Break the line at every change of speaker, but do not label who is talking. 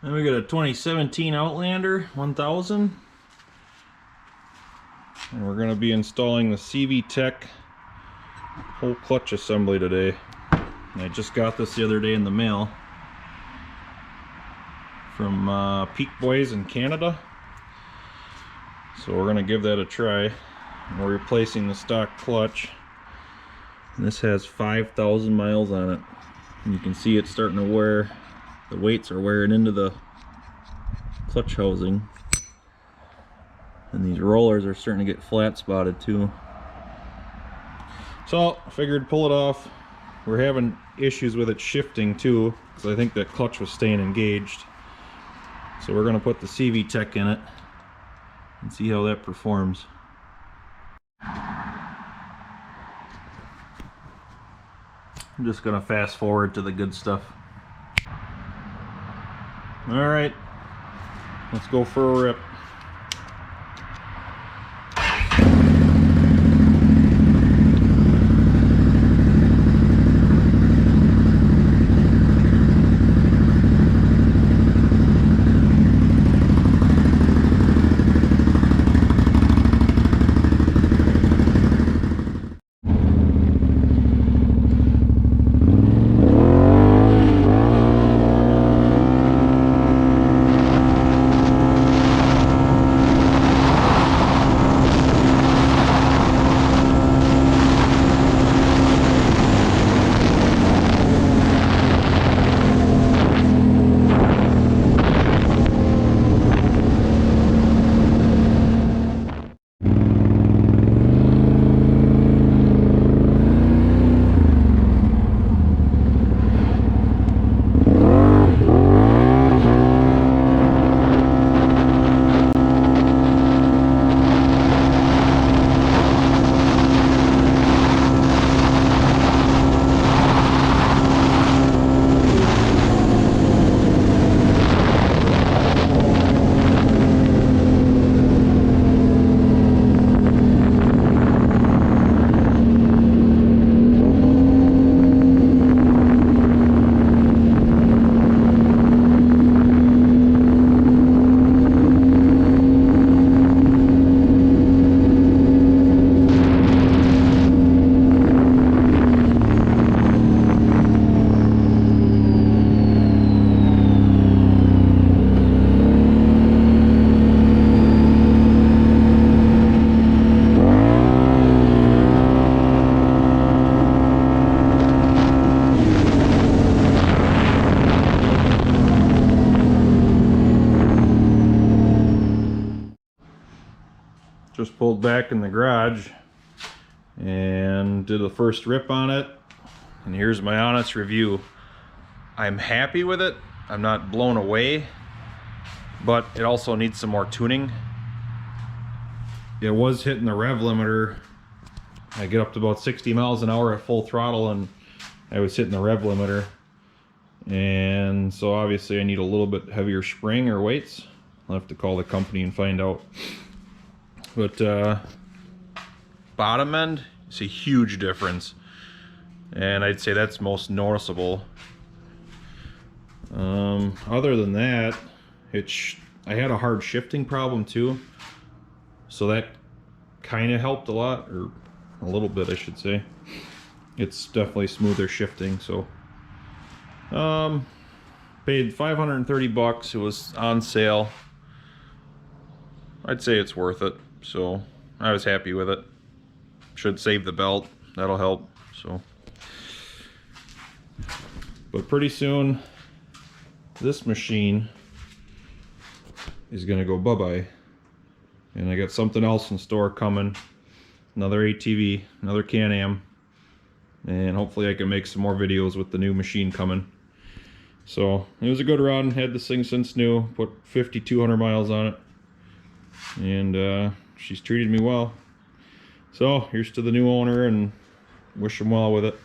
Then we got a 2017 Outlander 1000. And we're going to be installing the CVTech whole clutch assembly today. And I just got this the other day in the mail from Peakboys in Canada. So we're going to give that a try. We're replacing the stock clutch. And this has 5,000 miles on it. And you can see it's starting to wear. The weights are wearing into the clutch housing. And these rollers are starting to get flat spotted too. So I figured pull it off. We're having issues with it shifting too, because I think that clutch was staying engaged. So we're going to put the CVTech in it and see how that performs. I'm just going to fast forward to the good stuff. Alright, let's go for a rip. Just pulled back in the garage and did the first rip on it, and here's my honest review. I'm happy with it. I'm not blown away, but it also needs some more tuning. It was hitting the rev limiter. I get up to about 60 miles an hour at full throttle and I was hitting the rev limiter, and so obviously I need a little bit heavier spring or weights. I'll have to call the company and find out. But bottom end is a huge difference, and I'd say that's most noticeable. Other than that, I had a hard shifting problem too, so that kind of helped a lot, or a little bit I should say. It's definitely smoother shifting. So paid 530 bucks. It was on sale. I'd say it's worth it. So I was happy with it. Should save the belt, that'll help. So, but pretty soon this machine is gonna go bye-bye, and I got something else in store coming. Another ATV, another Can-Am, and hopefully I can make some more videos with the new machine coming. So it was a good run. Had this thing since new, put 5,200 miles on it, and she's treated me well. So here's to the new owner, and wish him well with it.